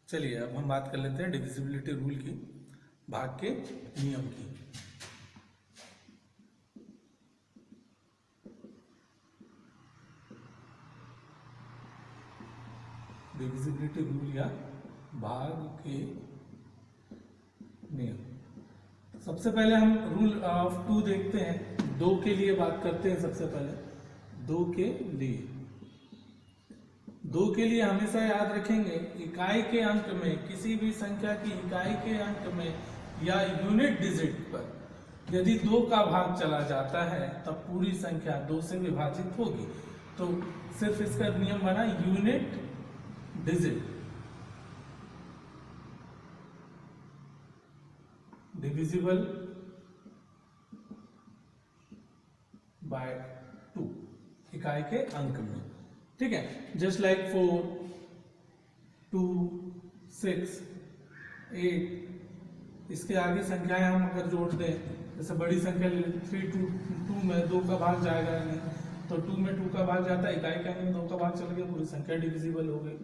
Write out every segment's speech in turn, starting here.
चलिए अब हम बात कर लेते हैं डिविजिबिलिटी रूल की, भाग के नियम की। डिविजिबिलिटी रूल या भाग के नियम। सबसे पहले हम रूल ऑफ टू देखते हैं, दो के लिए बात करते हैं। सबसे पहले दो के लिए हमेशा याद रखेंगे, इकाई के अंक में किसी भी संख्या की इकाई के अंक में या यूनिट डिजिट पर यदि 2 का भाग चला जाता है तब पूरी संख्या 2 से विभाजित होगी। तो सिर्फ इसका नियम बना यूनिट डिजिट डिविजिबल बाय 2, इकाई के अंक में। ठीक है, जस्ट लाइक 4, 2, 6, 8। इसके आगे संख्याएं हम अगर जोड़ दें, जैसे बड़ी संख्या 3, 2 में 2 का भाग जाएगा नहीं, तो 2 में 2 का भाग जाता है, इकाई के अंक में 2 का भाग चल गया, पूरी संख्या डिविजिबल हो गई।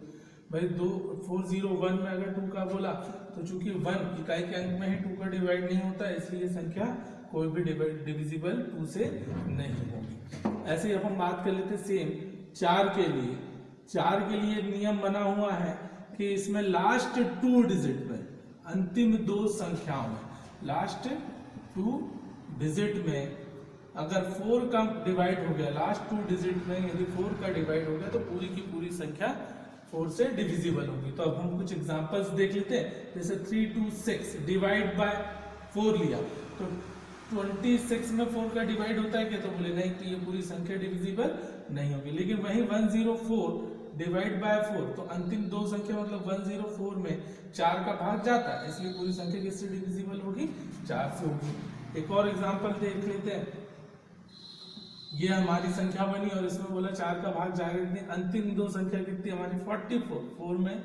भाई 401 में अगर 2 का बोला तो चूंकि 1 इकाई के अंक में ही 2 का डिवाइड नहीं होता है, इसलिए संख्या कोई भी डिविजिबल 2 से नहीं होगी। ऐसे ही अब हम बात कर लेते हैं सेम 4 के लिए। 4 के लिए एक नियम बना हुआ है कि इसमें लास्ट 2 डिजिट में, अंतिम 2 संख्याओं में, लास्ट 2 डिजिट में अगर 4 का डिवाइड हो गया, लास्ट 2 डिजिट में यदि 4 का डिवाइड हो गया तो पूरी की पूरी संख्या 4 से डिविजिबल होगी। तो अब हम कुछ एग्जांपल्स देख लेते हैं। जैसे 3, 2, 6 डिवाइड बाय 4 लिया तो 26 में 4 का डिवाइड होता है क्या? तो बोले नहीं, तो ये पूरी संख्या डिविजिबल नहीं होगी। लेकिन वही 104 डिवाइड बाय 4, तो अंतिम 2 संख्या मतलब 104 में 4 का भाग जाता है, इसलिए पूरी संख्या किससे डिविजिबल होगी? 4 से होगी। एक और एग्जांपल देख लेते हैं। ये हमारी संख्या बनी और इसमें बोला 4 का भाग जाएगा कितनी, अंतिम 2 संख्या कितनी हमारी 44, 4 में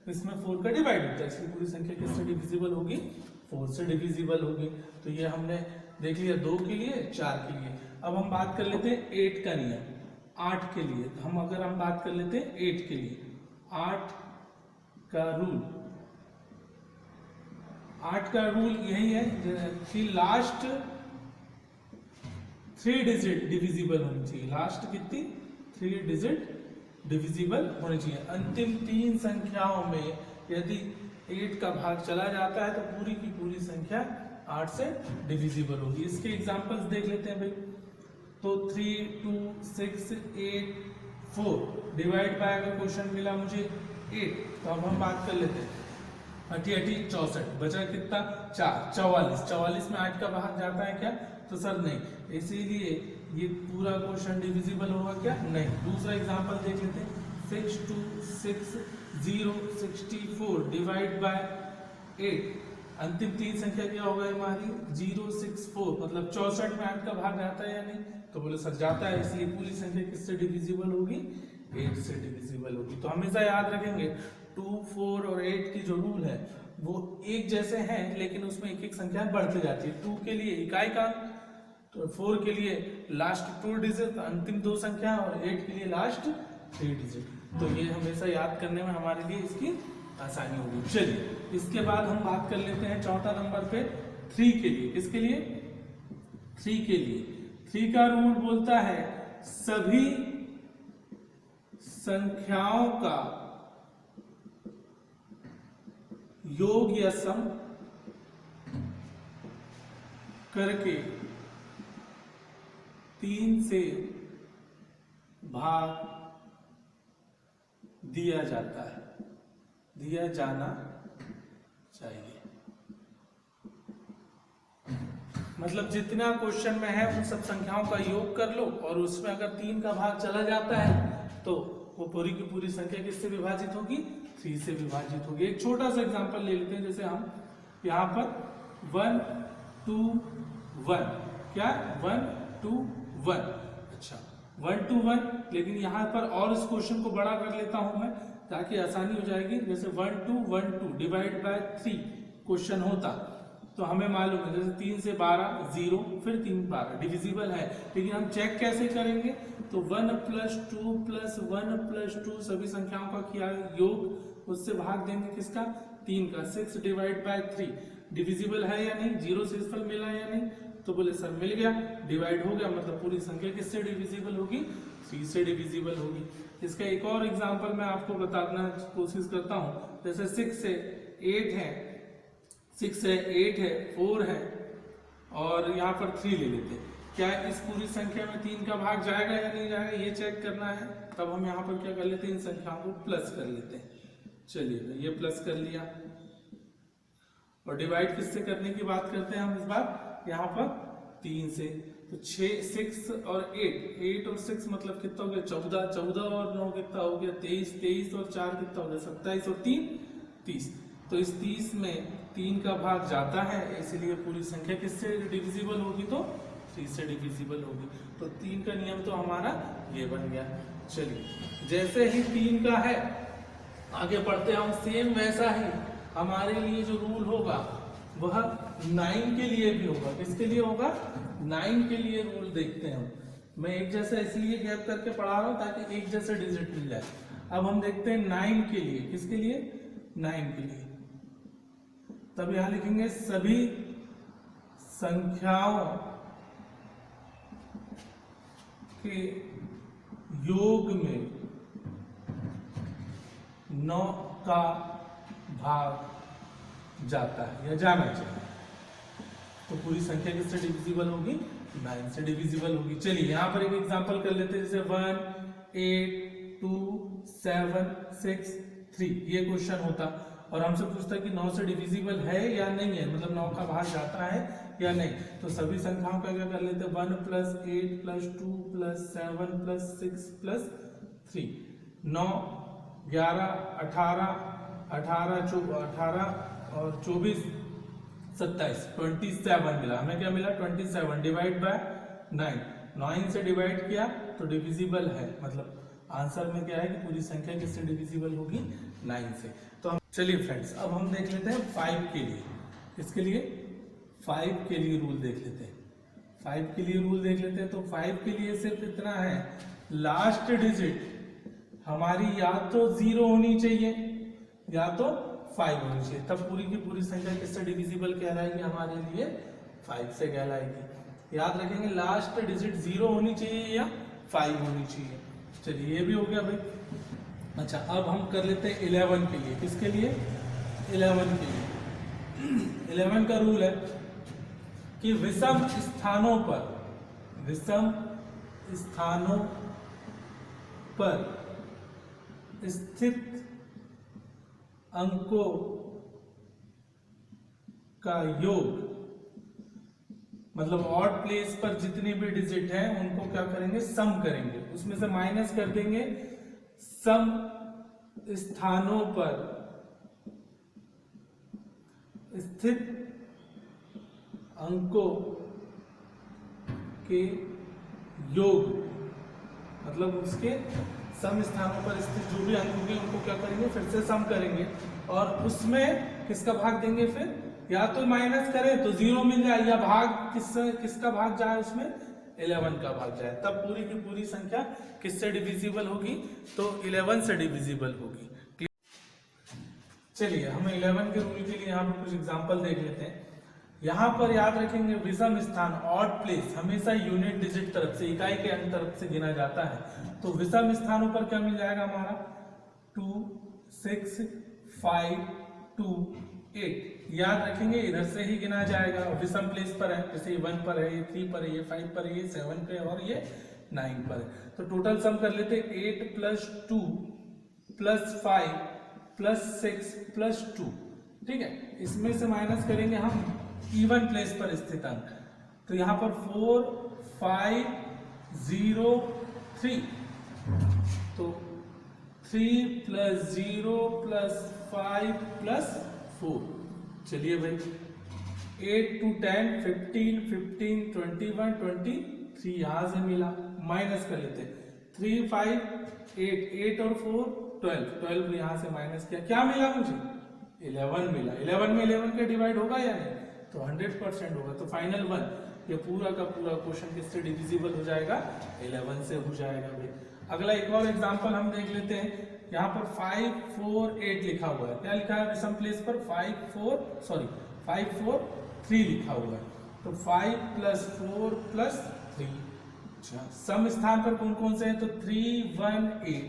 इसमें 4 का डिवाइड होता है, इसलिए पूरी संख्या किससे डिविजिबल होगी? 4 से डिविजिबल होगी। तो ये हमने देख लिया 2 के लिए, 4 के लिए। अब हम बात कर लेते हैं 8 का नियम, 8 के लिए। हम बात कर लेते हैं 8 के लिए, 8 का रूल। 8 का रूल यही है कि लास्ट 3 डिजिट डिविजिबल होनी चाहिए। लास्ट कितनी? 3 डिजिट डिविजिबल होनी चाहिए। अंतिम 3 संख्याओं में यदि 8 का भाग चला जाता है तो पूरी की पूरी संख्या 8 से डिविजिबल होगी। इसके एग्जांपल्स देख लेते हैं भाई। तो 3, 2, 6, 8, 4 डिवाइड बाय अगर क्वेश्चन मिला मुझे 8, तो अब हम बात कर लेते हैं 80, 64 बचा कितना? 4, 44 में 8 का भाग जाता है क्या? तो सर नहीं, इसीलिए ये पूरा क्वेश्चन डिविजिबल होगा क्या? नहीं। दूसरा एग्जांपल देख लेते हैं। 6, 2, 6, 0, 64 डिवाइड बाय 8, अंतिम 3 संख्या क्या होगा हमारी? 0, 6, 4, मतलब 64 में 8 का भाग जाता है या नहीं? तो बोले सर जाता है, इसलिए पूरी संख्या किससे डिविजिबल होगी? 8 से डिविजिबल होगी। तो हमेशा याद रखेंगे 2, 4 और 8 की जो रूल है वो एक जैसे हैं, लेकिन उसमें एक एक संख्या बढ़ती जाती है। 2 के लिए इकाई का, तो 4 के लिए लास्ट 2 डिजिट अंतिम 2 संख्या, और 8 के लिए लास्ट 3 डिजिट। तो ये हमेशा याद करने में हमारे लिए इसकी आसानी होगी। चलिए इसके बाद हम बात कर लेते हैं चौथा नंबर पे 3 के लिए। किसके लिए? 3 के लिए। 3 का रूल बोलता है सभी संख्याओं का योग या सम करके 3 से भाग दिया जाता है, दिया जाना चाहिए। मतलब जितना क्वेश्चन में है उन सब संख्याओं का योग कर लो और उसमें अगर 3 का भाग चला जाता है तो वो पूरी की पूरी संख्या किससे विभाजित होगी? 3 से विभाजित होगी। एक छोटा सा एग्जांपल ले लेते हैं। जैसे हम यहाँ पर 1, 2, 1, क्या 1, 2, 1, अच्छा 1, 2, 1, लेकिन यहाँ पर और इस क्वेश्चन को बड़ा कर लेता हूं मैं ताकि आसानी हो जाएगी। जैसे 1, 2, 1, 2 डिवाइड बाय 3 क्वेश्चन होता तो हमें मालूम है जैसे 3 से 12 0, फिर 3 12 डिविजिबल है, लेकिन हम चेक कैसे करेंगे? तो 1 + 2 + 1 + 2 सभी संख्याओं का किया योग, उससे भाग देंगे किसका? 3 का। 6 / 3 डिविजिबल है या नहीं? 0 से फल मिला या नहीं? तो बोले सर मिल गया, डिवाइड हो गया, मतलब पूरी संख्या किससे डिविजिबल होगी? 3 से डिविजिबल होगी। इसका एक और एग्जांपल मैं आपको बताना कोशिश करता हूँ। जैसे 6 से 8 है, 6 है, 8 है, 4 है और यहाँ पर 3 ले लेते हैं। क्या इस पूरी संख्या में 3 का भाग जाएगा या नहीं जाएगा, ये चेक करना है। तब हम यहाँ पर क्या कर लेते हैं? इन संख्याओं को प्लस कर लेते हैं। चलिए ये प्लस कर लिया और डिवाइड किससे करने की बात करते हैं हम इस बार? यहाँ पर 3 से। तो 6 और 8 और 6 मतलब कितना हो गया? 14, 14 और 9 कितना हो गया? 23, 23 और 4 कितना हो गया? 27 और 3 30। तो इस 30 में 3 का भाग जाता है, इसलिए पूरी संख्या किससे डिविजिबल होगी? तो 3 से डिविजिबल होगी। तो 3 का नियम तो हमारा ये बन गया। चलिए जैसे ही 3 का है आगे बढ़ते हम, सेम वैसा ही हमारे लिए जो रूल होगा वह 9 के लिए भी होगा। किसके लिए होगा? 9 के लिए रूल देखते हैं हम। मैं एक जैसा इसलिए गैप करके पढ़ा रहा हूं ताकि एक जैसे डिजिट मिल जाए। अब हम देखते हैं 9 के लिए। किसके लिए? 9 के लिए। तब यहां लिखेंगे सभी संख्याओं के योग में 9 का भाग जाता है या जाना चाहिए। तो पूरी संख्या किससे डिविजिबल होगी? 9 से डिविजिबल होगी। चलिए यहाँ पर एक एग्जांपल कर लेते हैं, जैसे 1 8 2 7 6 3 ये क्वेश्चन होता और हमसे पूछता है कि 9 से डिविजिबल है या नहीं है, मतलब 9 का भाग जाता है या नहीं। तो सभी संख्याओं का क्या कर लेते हैं? 1 + 8 + 2 + 7 + 6 + 3 9 11 18 और 24 27 27 मिला। हमें क्या मिला? 27 डिवाइड बाय 9। 9 से डिवाइड किया तो डिविजिबल है, मतलब आंसर में क्या है कि पूरी संख्या किससे डिविजिबल होगी? 9 से। तो हम चलिए फ्रेंड्स अब हम देख लेते हैं 5 के लिए। इसके लिए 5 के लिए रूल देख लेते हैं। 5 के लिए रूल देख लेते हैं। तो 5 के लिए सिर्फ इतना है, लास्ट डिजिट हमारी या तो 0 होनी चाहिए या तो 5 होनी चाहिए, तब पूरी की पूरी संख्या किससे डिविजिबल कहलाएगी? हमारे लिए 5 से कहलाएगी। याद रखेंगे लास्ट डिजिट 0 होनी चाहिए या 5 होनी चाहिए। चलिए ये भी हो गया भाई। अच्छा अब हम कर लेते हैं 11 के लिए। किसके लिए? 11 के लिए 11 का रूल है कि विषम स्थानों पर स्थित अंकों का योग, मतलब ऑड प्लेस पर जितने भी डिजिट हैं उनको क्या करेंगे? सम करेंगे, उसमें से माइनस कर देंगे। सम स्थानों पर स्थित अंकों के योग, मतलब उसके सम स्थानों पर स्थित जो भी अंक होंगे उनको क्या करेंगे? फिर से सम करेंगे और उसमें किसका भाग देंगे? फिर या तो माइनस करें तो 0 मिल जाए या भाग किसका भाग जाए? उसमें 11 का भाग जाए, तब पूरी की पूरी संख्या किससे डिविजिबल होगी? तो 11 से डिविजिबल होगी। चलिए हम 11 के रूल के लिए यहाँ पर कुछ एग्जांपल देख लेते हैं। यहाँ पर याद रखेंगे विषम स्थान ऑड प्लेस हमेशा यूनिट डिजिट तरफ से, इकाई के अंक तरफ से गिना जाता है। तो विषम स्थानों पर क्या मिल जाएगा हमारा? 2 6 5 2 8। याद रखेंगे इधर से ही गिना जाएगा, विषम प्लेस पर है, जैसे 1 पर है, ये 3 पर है, ये 5 पर है, ये 7 पे और ये 9 पर है। तो टोटल सम कर लेते हैं 8 + 2 + 5 + 6 + 2। ठीक है, इसमें से माइनस करेंगे हम इवन प्लेस पर स्थित अंक। तो यहाँ पर 4 5 0 3, तो 3 + 0 + 5 + 4। चलिए भाई 8 to 10 15 15 21 23 यहां से मिला, माइनस कर लेते 3 5 8 और 4 12 यहां से माइनस किया, क्या मिला मुझे? 11 मिला। 11 में 11 के डिवाइड होगा या नहीं? तो 100% होगा। तो फाइनल वन ये पूरा का पूरा क्वेश्चन किससे डिविजिबल हो जाएगा? 11 से हो जाएगा भाई। अगला एक और एग्जांपल हम देख लेते हैं। यहाँ पर 5 4 8 लिखा हुआ है। क्या लिखा है विषम प्लेस पर? 5 4 3 लिखा हुआ है। तो 5 + 4 + 3। अच्छा, सम स्थान पर कौन कौन से हैं? तो 3 1 8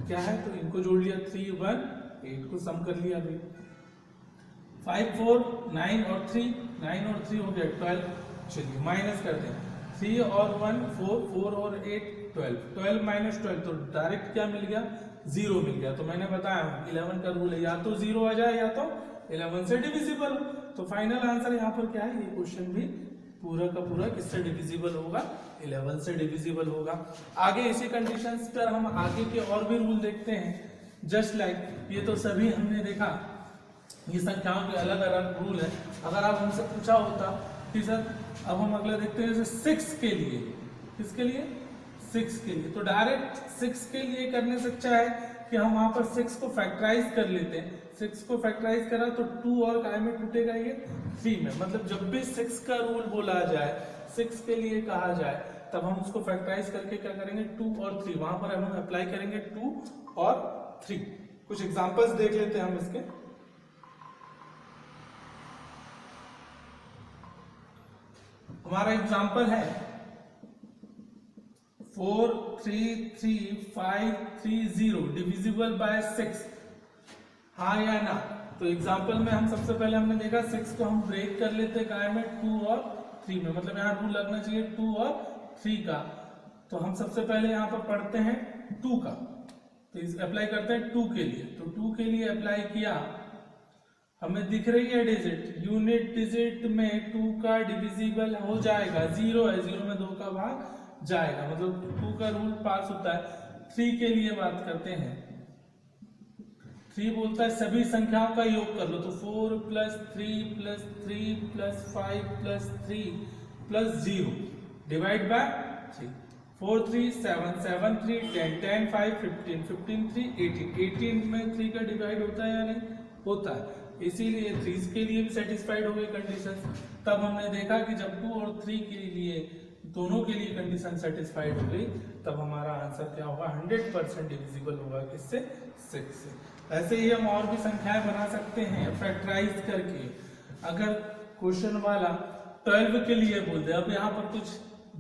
क्या है? तो इनको जोड़ लिया, 3 1 8 को सम कर लिया भाई। 5 4 9 और 3, 9 और 3 हो गया 12। चलिए माइनस करते हैं, 3 और 1 4, 4 और 8 12, 12 - 12 तो डायरेक्ट क्या मिल गया? 0 मिल गया। तो मैंने बताया 11 का रूल है, या तो 0 आ जाए या तो 11 से डिविजिबल। तो फाइनल आंसर यहाँ पर क्या है? ये क्वेश्चन भी पूरा का पूरा किससे डिविजिबल होगा? 11 से डिविजिबल होगा। आगे इसी कंडीशंस पर हम आगे के और भी रूल देखते हैं। जस्ट लाइक ये तो सभी हमने देखा, ये संख्याओं के अलग अलग रूल है। अगर आप हमसे पूछा होता कि सर अब हम अगला देखते हैं जैसे 6 के लिए, किसके लिए? 6 के लिए। तो डायरेक्ट 6 के लिए करने से अच्छा है कि हम वहां पर 6 को फैक्टराइज कर लेते हैं। 6 को फैक्टराइज करा तो 2 और काय में टूटेगा? ये 3 में। मतलब जब भी 6 का रूल बोला जाए, 6 के लिए कहा जाए, तब हम उसको फैक्टराइज करके क्या करेंगे? 2 और 3 वहां पर हम अप्लाई करेंगे 2 और 3। कुछ एग्जांपल्स देख लेते हैं हम इसके। हमारा एग्जांपल है 4 3 3 5 3 0 डिविजिबल बाय 6, हाँ या ना? तो एग्जांपल में हम सबसे पहले हमने देखा 6 को हम ब्रेक कर लेते काय में? 2 और 3 में। मतलब यहाँ रूल लगना चाहिए 2 और 3 का। तो हम सबसे पहले यहाँ पर पढ़ते हैं 2 का, तो इस अप्लाई करते हैं 2 के लिए। तो 2 के लिए अप्लाई किया, हमें दिख रही है डिजिट, यूनिट डिजिट में 2 का डिविजिबल हो जाएगा। 0 है, 0 में 2 का भाग जाएगा, मतलब 2 का रूल पास होता है। 3 के लिए बात करते हैं, 3 बोलता है सभी संख्याओं का योग कर लो। तो 4 + 3 + 3 + 5 + 3 + 0 डिवाइड बाय 3। 4 3 7 7 3 10 10 5 15 15 3 18 18 में 3 का डिवाइड होता है या नहीं? होता है। इसीलिए 3 के लिए भी सेटिस्फाइड हो गई कंडीशन। तब हमने देखा कि जब 2 और 3 के लिए दोनों के लिए कंडीशन सेटिस्फाइड हो गई, तब हमारा आंसर क्या होगा? 100% डिविजिबल होगा किससे? 6 से। ऐसे ही हम और भी संख्याएं बना सकते हैं फैक्टराइज करके। अगर क्वेश्चन वाला 12 के लिए बोल दे, अब यहाँ पर कुछ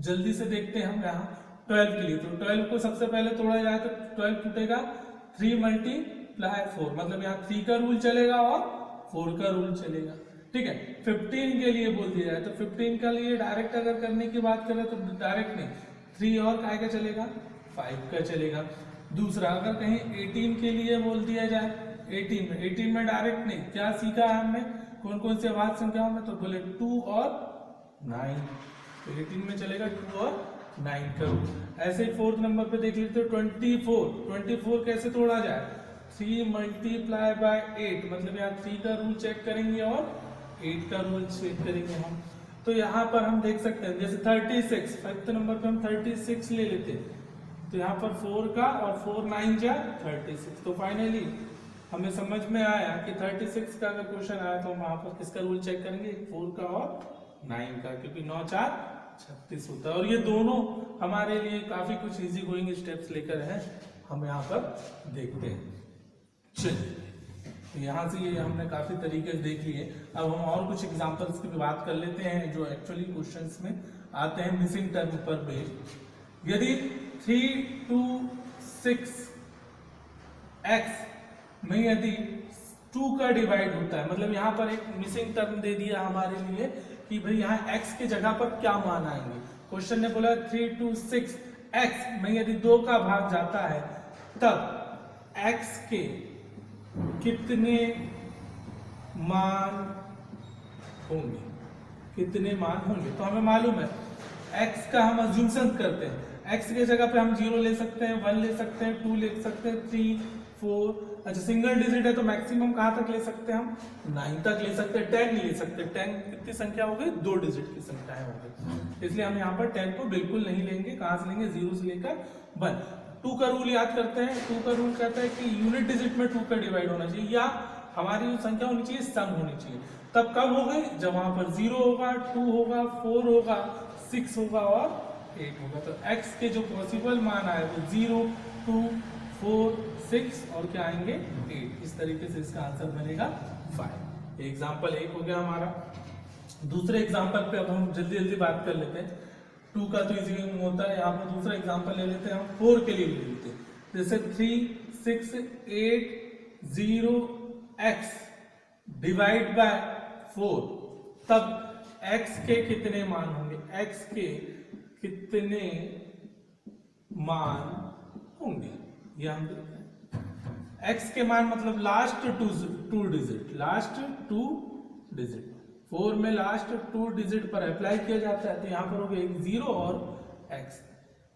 जल्दी से देखते हैं हम यहाँ 12 के लिए। तो 12 को सबसे पहले तोड़ा जाए तो 12 टूटेगा 3 × 4, मतलब यहाँ 3 का रूल चलेगा और 4 का रूल चलेगा। ठीक है। 15 के लिए बोल दिया जाए तो 15 के लिए डायरेक्ट अगर करने की बात करें तो डायरेक्ट नहीं, 3 और काय का चलेगा? 5 का चलेगा। दूसरा अगर कहीं 18 के लिए बोल दिया जाए, 18 में डायरेक्ट नहीं, क्या सीखा है हमने? कौन कौन से अभाज्य संख्याओं में? तो बोले 2 और 9, तो 18 में चलेगा 2 और 9 का रूल। ऐसे ही 4th नंबर पे देख लेते हो 24 कैसे तोड़ा जाए? 3 × 8, मतलब यहाँ 3 का रूल चेक करेंगे और 8 का रूल चेक करेंगे हम। तो यहाँ पर हम देख सकते हैं जैसे 36, 5th नंबर पे हम 36 ले लेते हैं, तो यहाँ पर 4 का और 4 9 जा 36। तो फाइनली हमें समझ में आया कि 36 का अगर क्वेश्चन आया तो हम वहां पर किसका रूल चेक करेंगे? 4 का और 9 का, क्योंकि 9 4 36 होता है। और ये दोनों हमारे लिए काफी कुछ इजी गोइंग स्टेप्स लेकर है, हम यहाँ पर देखते हैं। चलिए यहाँ से ये हमने काफी तरीके देख लिए। अब हम और कुछ एग्जांपल्स की बात कर लेते हैं जो एक्चुअली क्वेश्चंस में आते हैं मिसिंग टर्म पर बेस्ड। यदि 3 2 6 x में यदि 2 का डिवाइड होता है, मतलब यहाँ पर एक मिसिंग टर्म दे दिया हमारे लिए कि भाई यहाँ x के जगह पर क्या मान आएंगे। क्वेश्चन ने बोला 3 2 6 x में यदि 2 का भाग जाता है तब x के कितने मान होंगे? कितने मान होंगे? तो हमें मालूम है x का हम अज्यूमशन करते हैं, x के जगह पे हम 0 ले सकते हैं, 1 ले सकते हैं, 2 ले सकते हैं, 3 4, अच्छा सिंगल डिजिट है तो मैक्सिमम कहां तक ले सकते हैं हम? 9 तक ले सकते हैं। 10 नहीं ले सकते, 10 कितनी संख्या हो गई? 2 डिजिट की संख्याएं हो गई, इसलिए हम यहाँ पर 10 को बिल्कुल नहीं लेंगे। कहां से लेंगे? 0 से लेकर 1। 2 का रूल याद करते हैं। 2 का रूल कहता है कि यूनिट डिजिट में 2 का डिवाइड होना चाहिए, या हमारी जो संख्या होनी चाहिए सम होनी चाहिए। तब कब हो गई? जब वहां पर 0 होगा, 2 होगा, 4 होगा, 6 होगा और 8 होगा। तो x के जो पॉसिबल मान आए वो 0, 2, 4, 6 और क्या आएंगे 8। इस तरीके से इसका आंसर बनेगा 5। एग्जाम्पल 1 हो गया हमारा। दूसरे एग्जाम्पल पे अब हम जल्दी जल्दी बात कर लेते हैं। 2 का तो इजी होता है, यहाँ पर दूसरा एग्जाम्पल ले लेते हैं हम, 4 के लिए ले लेते हैं। जैसे 3, 6, 8, 0 x डिवाइड बाय 4, तब x के कितने मान होंगे? x के कितने मान होंगे ये हम देखते हैं। x के मान मतलब last two digit, last 2 digit. 4 में लास्ट 2 डिजिट पर अप्लाई किया जाता है, तो यहां पर हो गया 0 और x।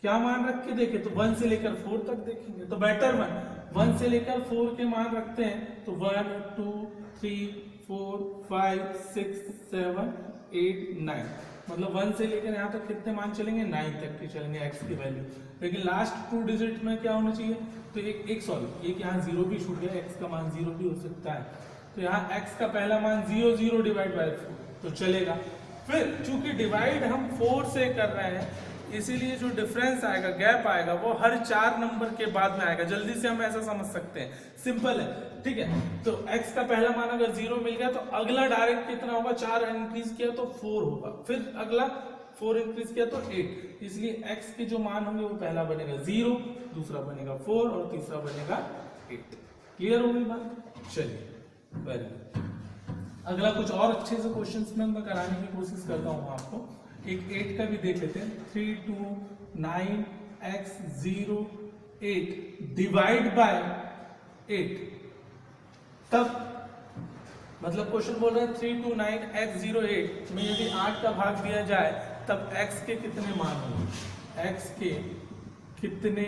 क्या मान रख के देखे तो 1 से लेकर 4 तक देखेंगे तो बेटर 1 से लेकर 4 के मान रखते हैं तो 1, 2, 3, 4, 5, 6, 7, 8, 9, मतलब 1 से लेकर यहाँ तक कितने मान चलेंगे? 9 तक के चलेंगे x की वैल्यू। लेकिन लास्ट 2 डिजिट में क्या होना चाहिए? तो एक यहाँ 0 भी छूट गया, x का मान 0 भी हो सकता है। तो यहाँ x का पहला मान 0, 0 डिवाइड बाय 4 तो चलेगा। फिर चूंकि डिवाइड हम 4 से कर रहे हैं, इसीलिए जो डिफरेंस आएगा, गैप आएगा, वो हर 4 नंबर के बाद में आएगा। जल्दी से हम ऐसा समझ सकते हैं, सिंपल है, ठीक है। तो x का पहला मान अगर 0 मिल गया तो अगला डायरेक्ट कितना होगा? 4 इंक्रीज किया तो 4 होगा, फिर अगला 4 इंक्रीज किया तो 8। इसलिए x के जो मान होंगे वो पहला बनेगा 0, दूसरा बनेगा 4 और तीसरा बनेगा 8। क्लियर हो गई बात? चलिए, वेरी गुड। अगला कुछ और अच्छे से क्वेश्चंस में मैं कराने की कोशिश करता हूँ आपको। एक 8 का भी देख लेते हैं। 3, 2, 9 x 0 8 डिवाइड बाय 8, तब मतलब क्वेश्चन बोल रहा है 3, 2, 9 x 0 8 में यदि 8 का भाग दिया जाए तब x के कितने मान होंगे? x के कितने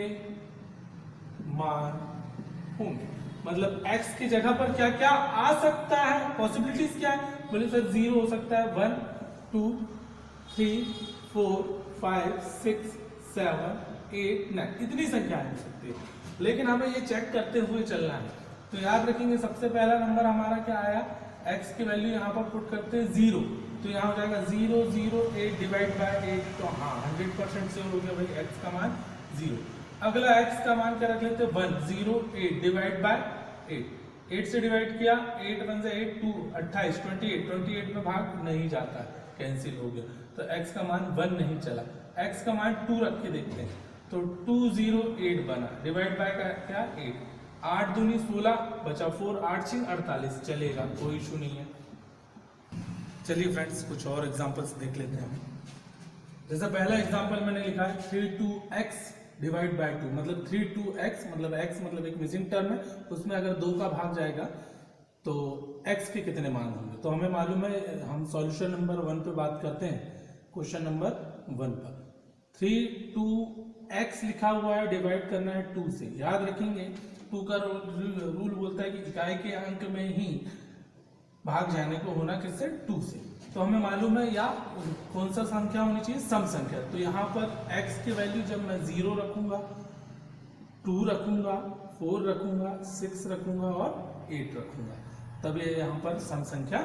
मान होंगे? मतलब x की जगह पर क्या क्या आ सकता है? पॉसिबिलिटीज क्या है? बोले सर 0 हो सकता है, 1, 2, 3, 4, 5, 6, 7, 8, 9, इतनी संख्या हो सकती है। लेकिन हमें ये चेक करते हुए चलना है। तो याद रखेंगे सबसे पहला नंबर हमारा क्या आया? x की वैल्यू यहाँ पर पुट करते हैं 0, तो यहाँ हो जाएगा 0, 0, 8 डिवाइड बाय 8। तो हाँ 100% से हो गया भाई x का मान 0। अगला x का मान क्या रख लेते हैं? 1, 0, 8 डिवाइड बाय 8। 8 से डिवाइड किया, 8 1 से 8, 2 28, 28 में भाग नहीं जाता है, कैंसिल हो गया, तो x का मान 1 नहीं चला। x का मान 2 रख के देखते हैं, तो 2, 0, 8 बना, डिवाइड बाय का क्या 8, 8 दूनी 16 बचा 4, 8 6 48, चलेगा, कोई इशू नहीं है। चलिए फ्रेंड्स कुछ और एग्जांपल्स देख लेते हैं। जैसा पहला एग्जांपल मैंने लिखा है 32x डिवाइड बाय 2, मतलब 32x मतलब x मतलब एक मिसिंग टर्म है, उसमें अगर 2 का भाग जाएगा तो x के कितने मान होंगे? तो हमें मालूम है, हम सॉल्यूशन नंबर 1 पे बात करते हैं, क्वेश्चन नंबर 1 पर 32x लिखा हुआ है, डिवाइड करना है 2 से। याद रखेंगे 2 का रूल बोलता है कि इकाई के अंक में ही भाग जाने को होना किससे? 2 से। तो हमें मालूम है या कौन सा संख्या होनी चाहिए? सम संख्या। तो यहाँ पर x की वैल्यू जब मैं 0 रखूंगा, 2 रखूंगा, 4 रखूंगा, 6 रखूंगा और 8 रखूंगा, तब ये यहाँ पर सम संख्या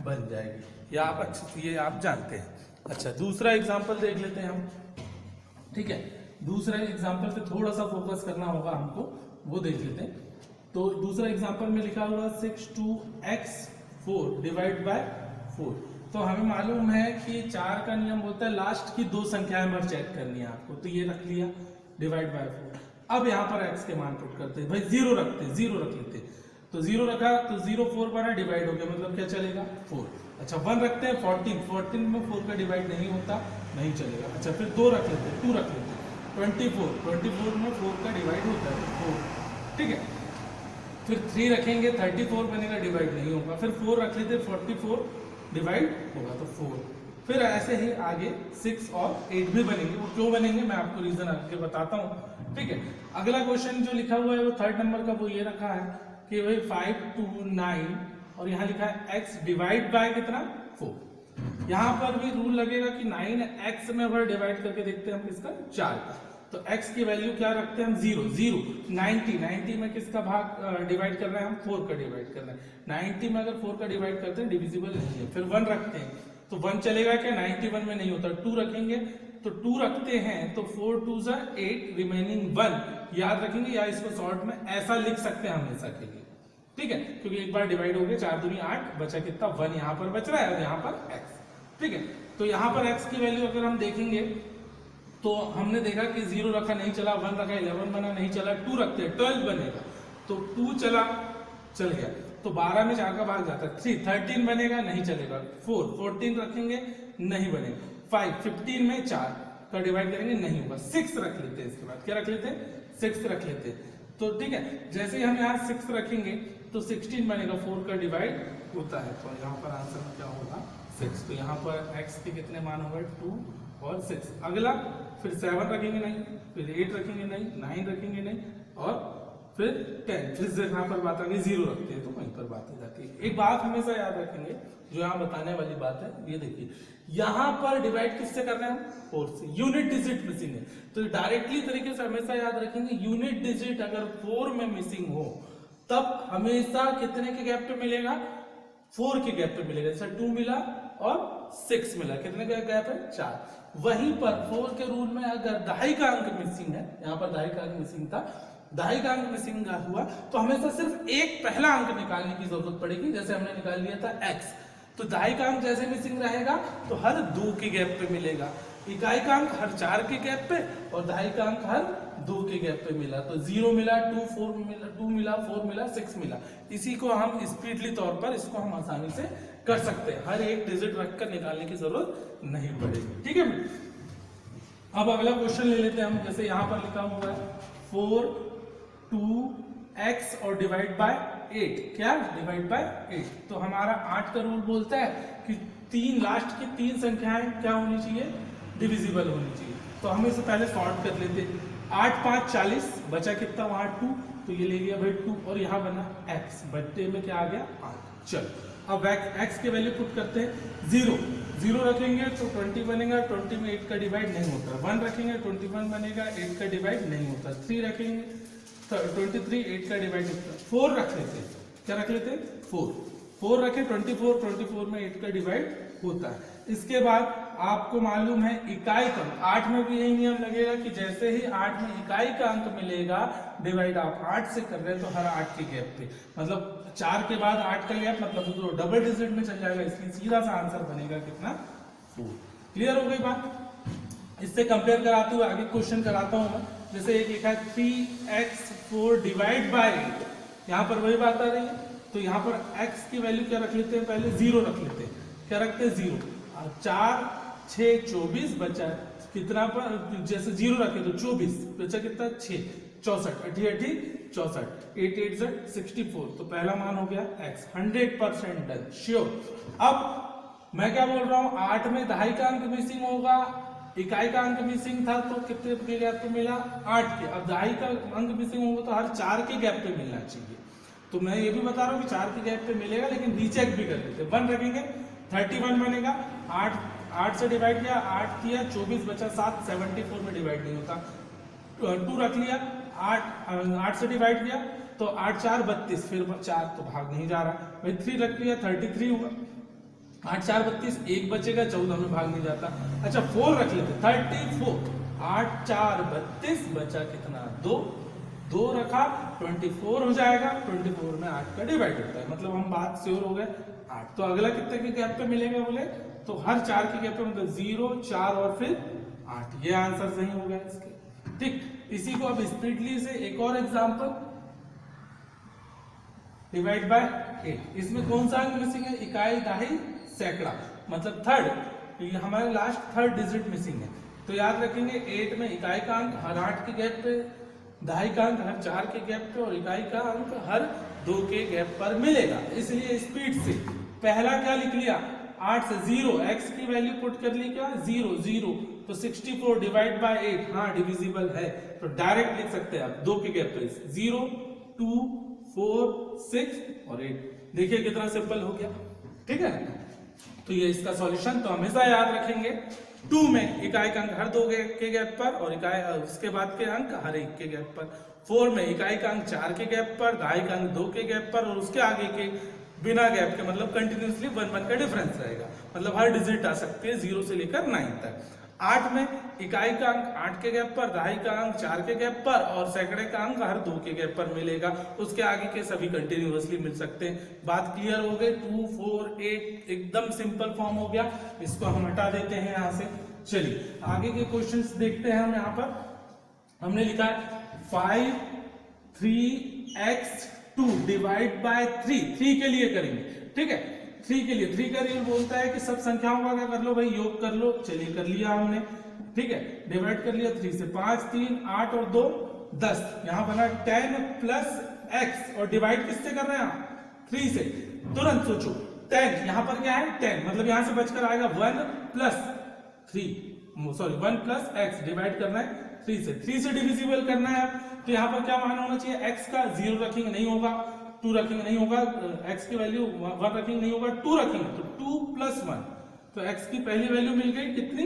बन जाएगी। या आप ये आप जानते हैं। अच्छा दूसरा एग्जाम्पल देख लेते हैं हम, ठीक है। दूसरा एग्जाम्पल पे थोड़ा सा फोकस करना होगा हमको, वो देख लेते हैं। तो दूसरा एग्जाम्पल में लिखा हुआ 62x 4 डिवाइड बाय 4। तो हमें मालूम है कि 4 का नियम बोलता है लास्ट की 2 संख्याएं पर चेक करनी है आपको, तो ये रख लिया डिवाइड बाय 4। अब यहाँ पर x के मान पुट करते हैं, भाई 0 रखते हैं, 0 रख लेते हैं, तो 0 रखा तो 0 4 बना, डिवाइड हो गया, मतलब क्या चलेगा 4। अच्छा 1 रखते हैं, 14 में 4 का डिवाइड नहीं होता, नहीं चलेगा। अच्छा फिर 2 रख लेते हैं, 2 रख लेते हैं, 24 में 4 का डिवाइड होता है 4, ठीक है। फिर 3 रखेंगे, 34 बनेगा, डिवाइड नहीं होगा। फिर 4 रख लेते, 44 डिवाइड होगा तो 4। फिर ऐसे ही आगे 6 और 8 भी बनेंगे। वो क्यों बनेंगे मैं आपको रीजन आगे बताता हूँ, ठीक है। अगला क्वेश्चन जो लिखा हुआ है वो 3rd नंबर का, वो ये रखा है कि भाई 5 2 9 और यहाँ लिखा है x डिवाइड बाय कितना 4। यहाँ पर भी रूल लगेगा कि 9x में अगर डिवाइड करके देखते हैं हम इसका 4 का, तो x की वैल्यू क्या रखते हैं हम 0 90 में किसका भाग डिवाइड कर रहे हैं हम 4 का डिवाइड कर रहे हैं 90 में अगर 4 का डिवाइड करते हैं डिविजिबल नहीं है। फिर 1 रखते हैं तो 1 चलेगा क्या 91 में नहीं होता 2 रखेंगे तो 2 रखते हैं तो 4 2 जा 8 रिमेनिंग 1 याद रखेंगे या इसको शॉर्ट में ऐसा लिख सकते हैं हमेशा के लिए ठीक है क्योंकि एक बार डिवाइड हो गया 4 दूनी 8 बचा कितना 1 यहाँ पर बच रहा है और यहाँ पर x ठीक है। तो यहाँ पर x की वैल्यू अगर हम देखेंगे तो हमने देखा कि 0 रखा नहीं चला 1 रखा 11 बना नहीं चला 2 रखते हैं 12 बनेगा तो 2 चला चल गया तो 12 में 4 का भाग जाता है 3 13 बनेगा नहीं चलेगा 4 14 रखेंगे नहीं बनेगा 5 15 में 4 का डिवाइड करेंगे नहीं होगा 6 रख लेते हैं इसके बाद क्या रख लेते हैं 6 रख लेते हैं तो ठीक है जैसे ही हम यहाँ 6 रखेंगे तो 16 बनेगा 4 का डिवाइड होता है तो यहाँ पर आंसर में क्या होगा 6 तो यहाँ पर x के कितने मान होगा 2 और 6 अगला फिर 7 रखेंगे नहीं फिर 8 रखेंगे नहीं 9 रखेंगे नहीं और फिर 10 फिर से यहाँ पर बात आ गई 0 रखते हैं तो वहीं पर बात आ जाती है। एक बात हमेशा याद रखेंगे जो यहाँ बताने वाली बात है ये देखिए यहाँ पर डिवाइड किससे कर रहे हैं हम 4 से यूनिट डिजिट मिसिंग है तो डायरेक्टली तरीके से हमेशा याद रखेंगे यूनिट डिजिट अगर 4 में मिसिंग हो तब हमेशा कितने के गैप पे मिलेगा 4 के गैप पे मिलेगा जैसे 2 मिला और 6 मिला कितने का गैप है 4 वहीं पर 4 के रूल में अगर दहाई का अंक मिसिंग है यहाँ पर दहाई का अंक मिसिंग था दहाई का अंक मिसिंग हुआ तो हमेशा सिर्फ एक पहला अंक निकालने की जरूरत पड़ेगी जैसे हमने निकाल लिया था x तो दहाई का अंक जैसे मिसिंग रहेगा तो हर 2 के गैप पे मिलेगा इकाई का अंक हर 4 के गैप पे और दहाई का अंक हर 2 के गैप पे मिला तो 0 मिला 2 4 मिला 2 मिला 4 मिला 6 मिला इसी को हम स्पीडली तौर पर इसको हम आसानी से कर सकते हैं हर एक डिजिट रखकर निकालने की जरूरत नहीं पड़ेगी ठीक है। अब अगला क्वेश्चन ले लेते हैं हम जैसे यहाँ पर लिखा हुआ है 4 2x और डिवाइड बाय 8 क्या डिवाइड बाय 8 तो हमारा 8 का रूल बोलता है कि 3 लास्ट की 3 संख्याएं क्या होनी चाहिए डिविजिबल होनी चाहिए तो हम इसे पहले सॉर्ट कर लेते हैं 8 5 40 बचा कितना वहां 2 तो ये ले लिया भाई 2 और यहाँ बना x बट्टे में क्या आ गया 8 चल अब x के वैल्यू पुट करते हैं 0 रखेंगे तो 20 बनेगा 20 में 8 का डिवाइड नहीं होता 1 रखेंगे 21 बनेगा 8 का डिवाइड नहीं होता 3 रखेंगे तो 23 8 का डिवाइड होता है 4 रख लेते क्या रख लेते 4 रखे 24 में 8 का डिवाइड होता है। इसके बाद आपको मालूम है इकाई का 8 में भी यही नियम लगेगा कि जैसे ही 8 में इकाई का अंक मिलेगा डिवाइड आप 8 से कर रहे हैं तो हर 8 के गैप पे मतलब 4 के बाद 8 का गैप मतलब तो डबल डिजिट में चल जाएगा इसलिए सीधा सा आंसर बनेगा कितना 4। क्लियर हो गई बात। इससे कंपेयर कराते हुए आगे क्वेश्चन कराता हूं मैं जैसे एक लिखा है 3x4 डिवाइड बाय 8 यहाँ पर वही बात आ रही है तो यहाँ पर x की वैल्यू क्या रख लेते हैं पहले 0 रख लेते हैं क्या रखते हैं 0 4 6 24 बचा कितना पर जैसे 0 रखे तो 24 बचा कितना 6 64 अठी 64 8 8 64 तो पहला मान हो गया x 100% डन श्योर। अब मैं क्या बोल रहा हूँ 8 में दहाई का अंक मिसिंग होगा इकाई का अंक मिसिंग था तो कितने के गैप पे मिला 8 के अब दहाई का अंक मिसिंग होगा तो हर 4 के गैप पे मिलना चाहिए तो मैं ये भी बता रहा हूँ कि 4 के गैप पे मिलेगा लेकिन रीचेक भी कर लेते 1 रखेंगे 31 बनेगा 8 से डिवाइड किया 8 किया 24 बचा 7 74 में डिवाइड नहीं होता 2 रख लिया 8 से डिवाइड किया तो 8 4 32 फिर 4 तो भाग नहीं जा रहा भाई 3 रख लिया 33 हुआ 8 4 32 1 बचेगा 14 में भाग नहीं जाता। अच्छा 4 रख लेते 34 8 4 32 बचा कितना 2 रखा 24 हो जाएगा 24 में 8 का डिवाइड होता है मतलब हम बात श्योर हो गए 8 तो अगला कितने के गैप पे मिलेगा बोले तो हर 4 के गैप पे मतलब 0 4 और फिर 8 ये आंसर सही हो गया इसके ठीक। इसी को अब स्पीडली से एक और एग्जांपल डिवाइड बाय 8 इसमें कौन सा अंक मिसिंग है इकाई दहाई सैकड़ा मतलब थर्ड हमारे लास्ट थर्ड डिजिट मिसिंग है तो याद रखेंगे 8 में इकाई का अंक हर 8 के गैप पे दहाई का अंक हर 4 के गैप पे और इकाई का अंक हर 2 के गैप पर मिलेगा इसलिए स्पीड से पहला क्या लिख लिया 8 से 0 x की वैल्यू पुट कर ली क्या 0 तो 64 डिवाइड बाय 8 हाँ डिविजिबल है तो डायरेक्ट लिख सकते हैं आप 2 के गैप पे 0 2 4 6 और 8 देखिए कितना सिंपल हो गया ठीक है। तो ये इसका सॉल्यूशन। तो हमेशा याद रखेंगे 2 में इकाई का अंक हर 2 के गैप पर और इकाई उसके बाद के अंक हर 1 के गैप पर। 4 में इकाई का अंक 4 के गैप पर, दहाई का अंक 2 के गैप पर और उसके आगे के बिना गैप के, मतलब कंटिन्यूसली 1 का डिफरेंस रहेगा, मतलब हर डिजिट आ सकती है 0 से लेकर 9 तक। 8 में इकाई का अंक 8 के गैप पर, दहाई का अंक 4 के गैप पर और सैकड़े का अंक हर 2 के गैप पर मिलेगा, उसके आगे के सभी कंटिन्यूसली मिल सकते हैं। बात क्लियर हो गई। 2, 4, 8 एकदम सिंपल फॉर्म हो गया, इसको हम हटा देते हैं यहाँ से। चलिए आगे के क्वेश्चंस देखते हैं। हम यहाँ पर हमने लिखा है 5 3x2 डिवाइड बाय 3 के लिए करेंगे, ठीक है। 3 के लिए 3 का रूल बोलता है कि सब संख्याओं का क्या कर लो भाई, योग कर लो। चलिए कर लिया हमने, ठीक है, डिवाइड कर लिया 3 से। 5 3 8 और 2 10, यहाँ बना 10 प्लस x और डिवाइड किससे कर रहे हैं आप, 3 से। तुरंत सोचो 10, यहाँ पर क्या है 10, मतलब यहाँ से बचकर आएगा 1 प्लस x डिवाइड करना है 3 से। 3 से डिविजिबल करना है, तो यहाँ पर क्या मान होना चाहिए, x का 0 रखेंगे नहीं होगा, 2 रखेंगे नहीं होगा, x की वैल्यू 1 रखेंगे नहीं होगा, 2 रखेंगे तो 2 प्लस 1, तो x की पहली वैल्यू मिल गई कितनी,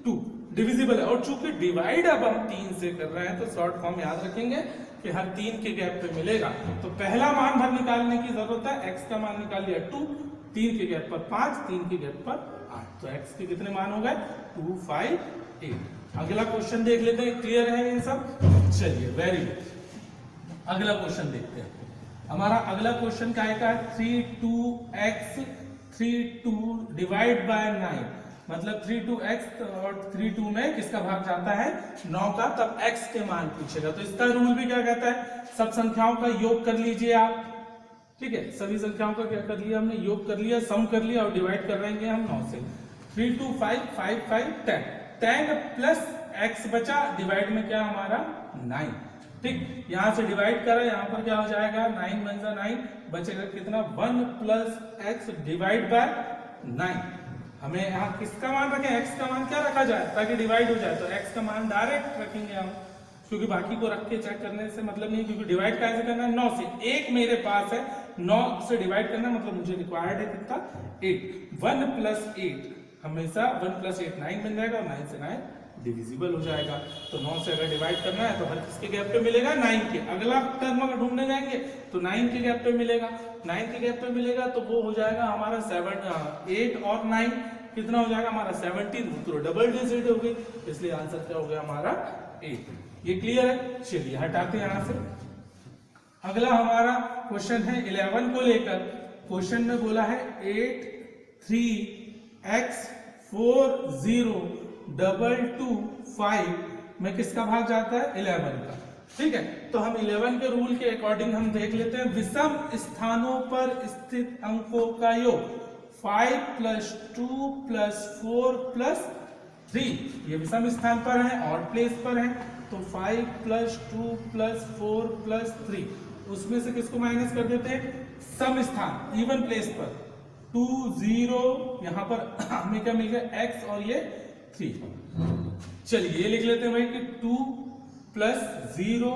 2, डिविजिबल है। और चूंकि डिवाइड अब हम 3 से कर रहे हैं तो शॉर्ट फॉर्म याद रखेंगे कि हर 3 के गैप पे मिलेगा। तो पहला मान भर निकालने की जरूरत है, x का मान निकाल लिया 2, 3 के गैप पर 5, 3 के गैप पर 8, तो x के कितने मान हो गए 2 5 8। अगला क्वेश्चन देख लेते हैं, क्लियर है ये सब। चलिए वेरी गुड, अगला क्वेश्चन देखते हैं। हमारा अगला क्वेश्चन क्या है, 32x 32 डिवाइड बाय 9, मतलब 32x और 32 में किसका भाग जाता है 9 का, तब x के मान पूछेगा। तो इसका रूल भी क्या कहता है, सब संख्याओं का योग कर लीजिए आप, ठीक है, सभी संख्याओं का क्या कर लिया हमने, योग कर लिया, सम कर लिया और डिवाइड कर रहेंगे हम 9 से। 3 2 5 5 5 10, 10 प्लस x बचा, डिवाइड में क्या हमारा 9, ठीक, यहां से डिवाइड करा, यहां पर क्या हो जाएगा 9 बन जा 9, बचेगा कितना 1 प्लस x डिवाइड बाय 9। हमें यहाँ किसका मान रखें, x का मान क्या रखा जाए ताकि डिवाइड हो जाए, तो x का मान डायरेक्ट रखेंगे हम, क्योंकि बाकी को रख के चेक करने से मतलब नहीं, क्योंकि डिवाइड कैसे करना है 9 से। 1 मेरे पास है, 9 से डिवाइड करना मतलब मुझे रिक्वायर्ड है कितना 8, 1 प्लस 8 हमेशा 1 प्लस 8 9 बन जाएगा और 9 से 9 डिविजिबल हो जाएगा। तो 9 से अगर डिवाइड करना है तो हर किसके गैप पे मिलेगा 9 के। अगला टर्म अगर ढूंढने जाएंगे तो 9 के गैप पे मिलेगा, 9 के गैप पे मिलेगा तो वो हो जाएगा हमारा 8 और 9 कितना हो जाएगा हमारा 17, तो डबल डिजिट हो गई, इसलिए आंसर क्या हो गया हमारा 8। ये क्लियर है। चलिए हटाते हैं यहां से। अगला हमारा क्वेश्चन है 11 को लेकर। क्वेश्चन में बोला है 8 3x 4 0 2 2 5 में किसका भाग जाता है 11 का, ठीक है। तो हम 11 के रूल के अकॉर्डिंग हम देख लेते हैं, विषम स्थानों पर स्थित अंकों का योग 5 प्लस 2 प्लस 4 प्लस 3, ये विषम स्थान पर है, ऑड प्लेस पर है, तो 5 प्लस 2 प्लस 4 प्लस 3, उसमें से किसको माइनस कर देते हैं सम स्थान इवन प्लेस पर 2 0, यहां पर हमें क्या मिल गया x और ये 3। चलिए ये लिख लेते हैं भाई कि 2 प्लस 0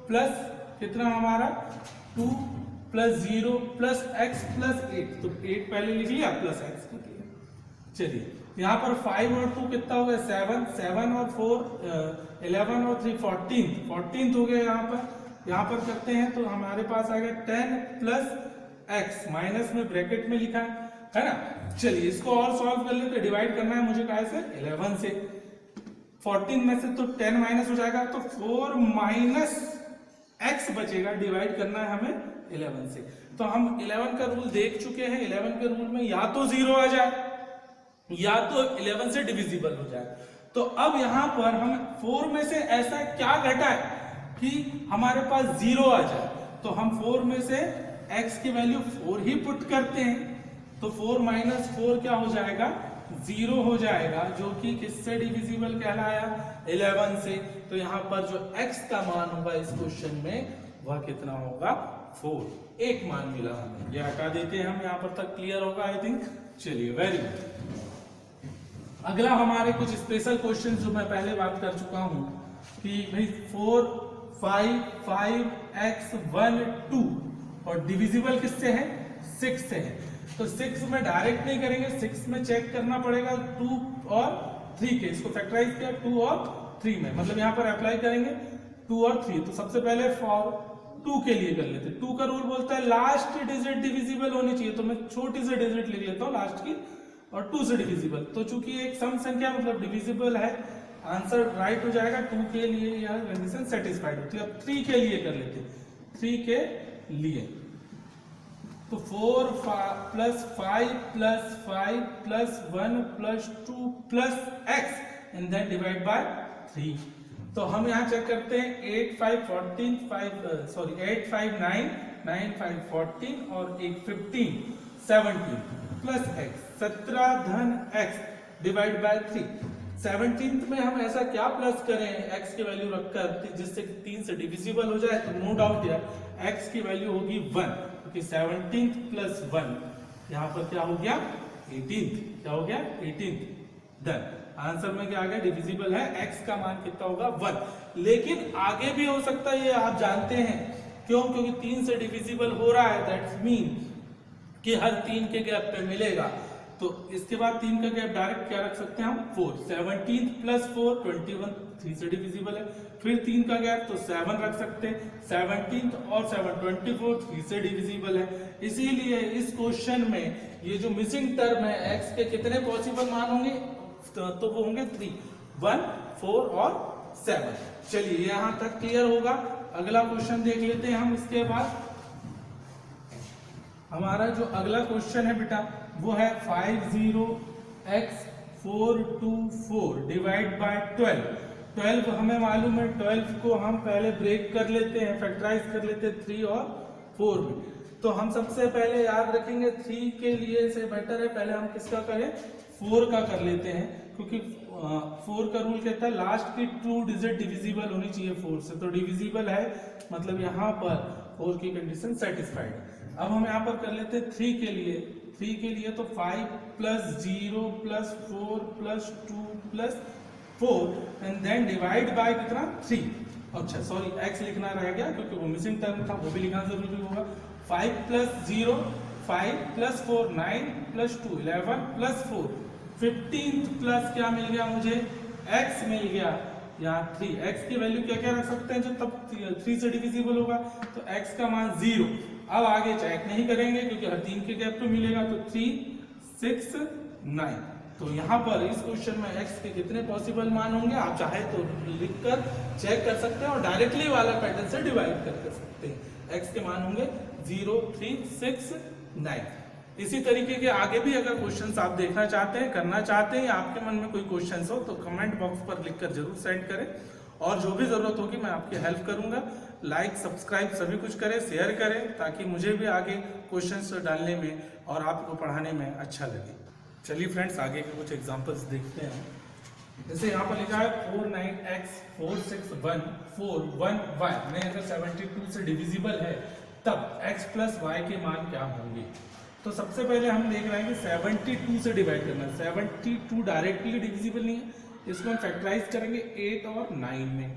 प्लस कितना हमारा 2 प्लस 0 प्लस x प्लस 8, तो 8 पहले लिख लिया प्लस x लिख लिया। चलिए यहाँ पर 5 और 2 कितना हो गया 7, 7 और 4 11 और 3 14 हो गया। यहाँ पर करते हैं तो हमारे पास आ गया 10 प्लस x, माइनस में ब्रैकेट में लिखा है ना। चलिए इसको और सॉल्व कर लेते, डिवाइड करना है मुझे कैसे 11 से, 14 में से तो 10 माइनस हो जाएगा तो 4 माइनस x बचेगा, डिवाइड करना है हमें 11 से। तो हम 11 का रूल देख चुके हैं, 11 के रूल में या तो 0 आ जाए या तो 11 से डिविजिबल हो जाए। तो अब यहाँ पर हम 4 में से ऐसा क्या घटा है कि हमारे पास 0 आ जाए, तो हम 4 में से x की वैल्यू 4 ही पुट करते हैं, तो 4 माइनस 4 क्या हो जाएगा 0 हो जाएगा, जो कि किससे डिविजिबल कहलाया 11 से। तो यहाँ पर जो x का मान होगा इस क्वेश्चन में वह कितना होगा 4, एक मान मिला हमें, ये हटा देते हैं हम, यहाँ पर तक क्लियर होगा आई थिंक। चलिए वेरी गुड। अगला हमारे कुछ स्पेशल क्वेश्चन जो मैं पहले बात कर चुका हूं कि भाई 4 5 5 x 1 2 और डिविजिबल किससे है 6 से है। तो 6 में डायरेक्ट नहीं करेंगे, 6 में चेक करना पड़ेगा 2 और 3 के, इसको फैक्टराइज किया 2 और 3 में, मतलब यहाँ पर अप्लाई करेंगे 2 और 3। तो सबसे पहले फॉर 2 के लिए कर लेते हैं। 2 का रूल बोलता है लास्ट डिजिट डिविजिबल होनी चाहिए, तो मैं छोटी सी डिजिट लिख लेता हूँ लास्ट की, और 2 से डिविजिबल। तो चूंकि एक सम संख्या मतलब डिविजिबल है, आंसर राइट हो जाएगा। 2 के लिए यह कंडीशन सेटिस्फाइड होती है। अब 3 के लिए कर लेते हैं। 3 के लिए तो 4 plus 5 plus 5 plus 1 plus 2 plus x and then divide by 3। तो हम यहाँ चेक करते हैं 8 5 14 8 5 9 9 5 14 और 1 15 17 प्लस x 17 धन x डिवाइड बाय 3। 17th में हम ऐसा क्या प्लस करें x की वैल्यू रखकर जिससे 3 से डिविजिबल हो जाए, तो नो डाउट यार x की वैल्यू होगी 1, क्योंकि 17th प्लस 1 यहाँ पर क्या हो गया 18th, क्या हो गया 18th। डन, आंसर में क्या आ गया डिविजिबल है, x का मान कितना होगा 1। लेकिन आगे भी हो सकता है, ये आप जानते हैं क्यों, क्योंकि 3 से डिविजिबल हो रहा है, दैट्स मीन कि हर 3 के गैप पे मिलेगा। तो इसके बाद 3 का गैप डायरेक्ट क्या रख सकते हैं हम 4। 17th प्लस 4 21, 3 से डिविजिबल है। फिर 3 का गैप तो 7 रख सकते हैं, 17th और 7 24, 3 से डिविजिबल है। इसीलिए इस क्वेश्चन में ये जो मिसिंग टर्म है x के कितने पॉसिबल मान होंगे, तो वो होंगे 3, 1, 4 और 7। चलिए यहां तक क्लियर होगा। अगला क्वेश्चन देख लेते हैं हम। इसके बाद हमारा जो अगला क्वेश्चन है बेटा वो है 50x 424 डिवाइड बाय 12। 12 हमें मालूम है, 12 को हम पहले ब्रेक कर लेते हैं, फैक्टराइज कर लेते हैं 3 और 4 में। तो हम सबसे पहले याद रखेंगे 3 के लिए से बेटर है पहले हम किसका करें 4 का कर लेते हैं, क्योंकि 4 का रूल कहता है लास्ट की 2 डिजिट डिविजिबल होनी चाहिए 4 से, तो डिविजिबल है, मतलब यहाँ पर 4 की कंडीशन सेटिस्फाइड है। अब हम यहाँ पर कर लेते हैं 3 के लिए। 3 के लिए तो 5 plus 0 plus 4 plus 2 plus 4 and then divide by कितना 3। अच्छा सॉरी x लिखना रह गया क्योंकि वो मिसिंग टर्म था, वो भी लिखना जरूरी होगा। 5 plus 0 5 plus 4 9 plus 2 11 plus 4 15 plus क्या मिल गया मुझे x मिल गया यहाँ 3। x की वैल्यू क्या क्या रख सकते हैं जो तब 3 से डिविजिबल होगा, तो x का मान 0। अब आगे चेक नहीं करेंगे क्योंकि हर 3 के गैप पे मिलेगा, तो 3 6 9। तो यहाँ पर इस क्वेश्चन में x के कितने पॉसिबल मान होंगे आप चाहे तो लिखकर चेक कर सकते हैं और डायरेक्टली वाला पैटर्न से डिवाइड कर सकते हैं। x के मान होंगे 0 3 6 9। इसी तरीके के आगे भी अगर क्वेश्चंस आप देखना चाहते हैं, करना चाहते हैं, या आपके मन में कोई क्वेश्चंस हो तो कमेंट बॉक्स पर लिखकर जरूर सेंड करें, और जो भी जरूरत होगी मैं आपकी हेल्प करूंगा। लाइक सब्सक्राइब सभी कुछ करें, शेयर करें, ताकि मुझे भी आगे क्वेश्चंस डालने में और आपको पढ़ाने में अच्छा लगे। चलिए फ्रेंड्स आगे के कुछ एग्जांपल्स देखते हैं। जैसे यहाँ पर लिखा है 49x 461 4 1 y में अगर 72 से डिविजिबल है तब x प्लस y के मान क्या होंगे। तो सबसे पहले हम देख रहे हैं कि 72 से डिवाइड करना है। 72 डायरेक्टली डिविजिबल नहीं है, इसको हम फैक्टराइज करेंगे 8 और 9 में।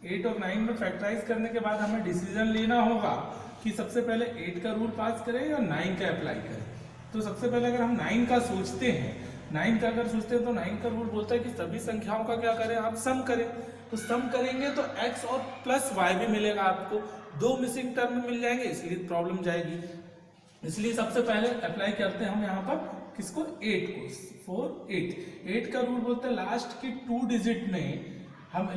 8 और 9 में फैक्टराइज करने के बाद हमें डिसीजन लेना होगा कि सबसे पहले 8 का रूल पास करें या 9 का अप्लाई करें। तो सबसे पहले अगर हम 9 का सोचते हैं, 9 का अगर सोचते हैं तो 9 का रूल बोलता है कि सभी संख्याओं का क्या करें आप सम करें। तो सम करेंगे तो x और प्लस y भी मिलेगा आपको, 2 मिसिंग टर्म मिल जाएंगे, इसलिए प्रॉब्लम जाएगी। इसलिए सबसे पहले अप्लाई करते हैं हम यहाँ पर किसको 8 को 4 8 का रूल बोलता है लास्ट की 2 डिजिट में हम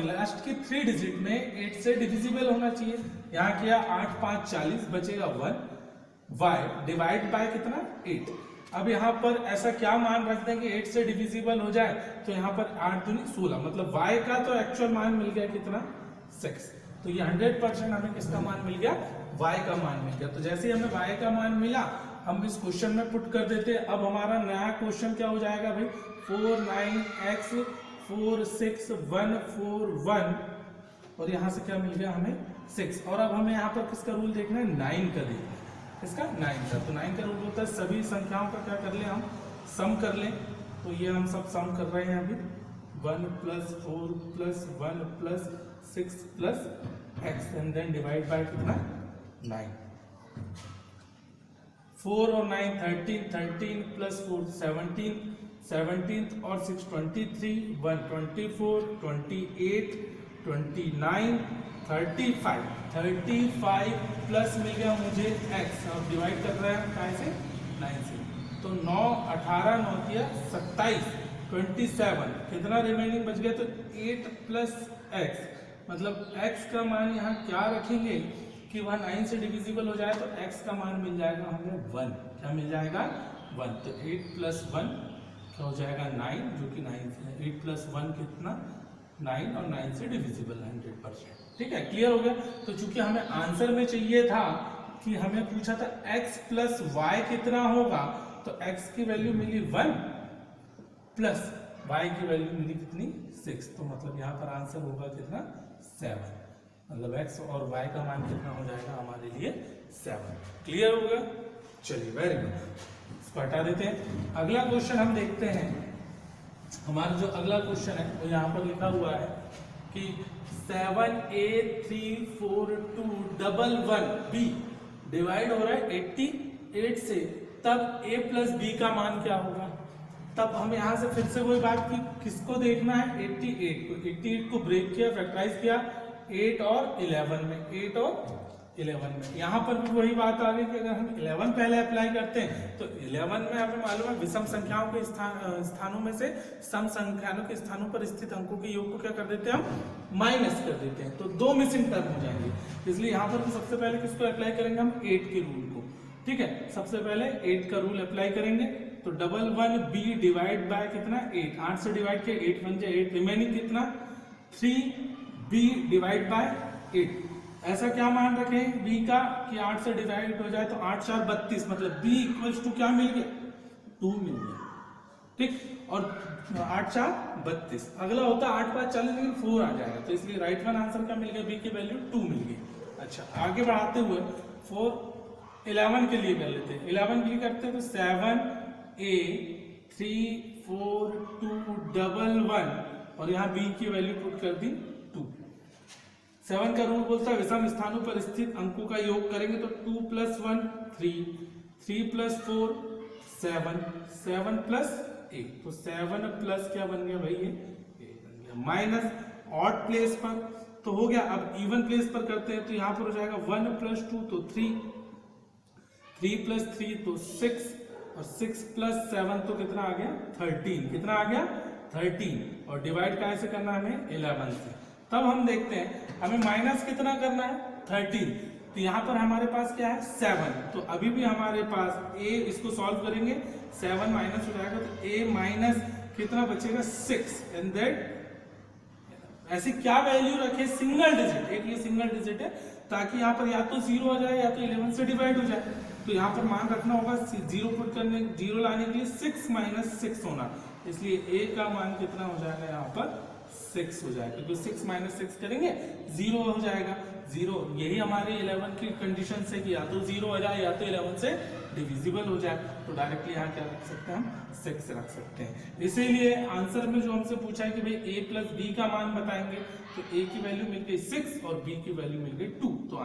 लास्ट की 3 डिजिट में 8 से डिविजिबल होना चाहिए। यहाँ किया 8 5 40 बचेगा 1 y डिवाइड बाय कितना 8। अब यहाँ पर ऐसा क्या मान रख दें कि 8 से डिविजिबल हो जाए, तो यहाँ पर 8 दूनी 16, मतलब y का तो एक्चुअल मान मिल गया कितना 6। तो ये 100% हमें किसका मान मिल गया y का मान मिल गया। तो जैसे ही हमें y का मान मिला हम इस क्वेश्चन में पुट कर देते हैं। अब हमारा नया क्वेश्चन क्या हो जाएगा भाई 49x 4 6 1 4 1 और यहाँ से क्या मिल गया हमें 6। और अब हमें यहाँ पर किसका रूल देखना है 9 का देखना है, इसका 9 का। तो 9 का रूल होता है सभी संख्याओं का क्या कर ले हम सम कर लें। तो ये हम सब सम कर रहे हैं अभी 1 plus 4 plus 1 plus 6 plus x and then divide by कितना 9। 4 और 9 13, 13 प्लस 4 17, 17 और 6 23, 1 24, 28, 29, 35, 35 प्लस मिल गया मुझे x और डिवाइड कर रहा है कहाँ से 9 से, तो 9 18 9 किया 27, 27 कितना रिमेनिंग बच गया, तो 8 प्लस x, मतलब x का मान यहाँ क्या रखेंगे कि वह 9 से डिविजिबल हो जाए, तो x का मान मिल जाएगा हमें 1, क्या मिल जाएगा 1, तो 8 प्लस 1 क्या हो जाएगा 9, जो कि 9 से 8 प्लस 1 कितना 9 और 9 से डिविजिबल 100%, ठीक है, क्लियर हो गया। तो चूंकि हमें आंसर में चाहिए था कि हमें पूछा था x प्लस y कितना होगा, तो x की वैल्यू मिली 1 प्लस y की वैल्यू मिली कितनी 6, तो मतलब यहाँ पर आंसर होगा कितना 7, मतलब x और y का मान कितना हो जाएगा हमारे लिए 7, क्लियर होगा। चलिए वेरी गुड, इसको हटा देते हैं। अगला क्वेश्चन हम देखते हैं, हमारा जो अगला क्वेश्चन है वो यहाँ पर लिखा हुआ है कि 7 8 3 4 2 1 1 b डिवाइड हो रहा है 88 से, तब a प्लस b का मान क्या होगा। तब हम यहाँ से फिर से वही बात की, किसको देखना है 88 को, 88 को ब्रेक किया, फैक्टराइज किया 8 और 11 में, 8 और 11 में, यहाँ पर भी वही बात आ गई कि अगर हम 11 पहले अप्लाई करते हैं तो 11 में हमें मालूम है विषम संख्याओं के स्थानों में से सम संख्याओं के स्थानों पर स्थित अंकों के योग को क्या कर देते हैं हम माइनस कर देते हैं, तो 2 मिसिंग टर्म हो जाएंगे। इसलिए यहाँ पर सबसे पहले किसको अप्लाई करेंगे हम 8 के रूल को, ठीक है, सबसे पहले 8 का रूल अप्लाई करेंगे, तो 1 1 b डिवाइड बाय कितना 8, 8 से डिवाइड किया 8 1 जा 8, रिमेनिंग कितना 3 b डिवाइड बाय 8, ऐसा क्या मान रखें b का कि 8 से डिवाइड हो जाए तो 8 4 32, मतलब b इक्वल्स टू क्या मिल गया 2 मिल गया, ठीक, और 8 4 32, अगला होता 8 5 40 लेकिन 4 आ जाएगा, तो इसलिए राइट वन आंसर क्या मिल गया b की वैल्यू 2 मिल गई। अच्छा आगे बढ़ाते हुए 4 11 के लिए कर लेते हैं, 11 के लिए करते हैं तो 7 a 3 4 2 1 1 और यहाँ b की वैल्यू पुट कर दी 2। 7 का रूल बोलता है विषम स्थानों पर स्थित अंकों का योग करेंगे तो 2 प्लस 1 3, 3 प्लस 4 7, 7 प्लस 8, तो 7 प्लस क्या बन गया भाई ये 8 बन गया, माइनस ऑड प्लेस पर तो हो गया, अब इवन प्लेस पर करते हैं तो यहाँ पर हो जाएगा 1 प्लस 2 तो 3, 3 प्लस 3 तो 6 और 6 प्लस 7 तो कितना आ गया 13, कितना आ गया 13, और डिवाइड कैसे करना है हमें 11 से। तब हम देखते हैं हमें माइनस कितना करना है 13, तो यहाँ पर हमारे पास क्या है 7, तो अभी भी हमारे पास a, इसको सॉल्व करेंगे 7 माइनस हो जाएगा तो a माइनस कितना बचेगा 6, एंड दैट ऐसी क्या वैल्यू रखे सिंगल डिजिट, एक ये सिंगल डिजिट है ताकि यहाँ पर या तो 0 हो जाए या तो 11 से डिवाइड हो जाए, तो यहाँ पर मान रखना होगा 0 पुट करने 0 लाने के लिए 6 माइनस 6 होना, इसलिए a का मान कितना हो जाएगा यहाँ पर 6 हो जाएगा, क्योंकि 6 माइनस 6 करेंगे 0 हो जाएगा 0, यही हमारे 11 की कंडीशन है कि या तो 0 हो जाए या तो 11 से डिविजिबल हो जाए, तो डायरेक्टली यहाँ क्या रख सकते हैं हम 6 रख सकते हैं। इसीलिए आंसर में जो हमसे पूछा है कि भाई a प्लस b का मान बताएंगे, तो a की वैल्यू मिल गई 6 और b की वैल्यू मिल गई 2, तो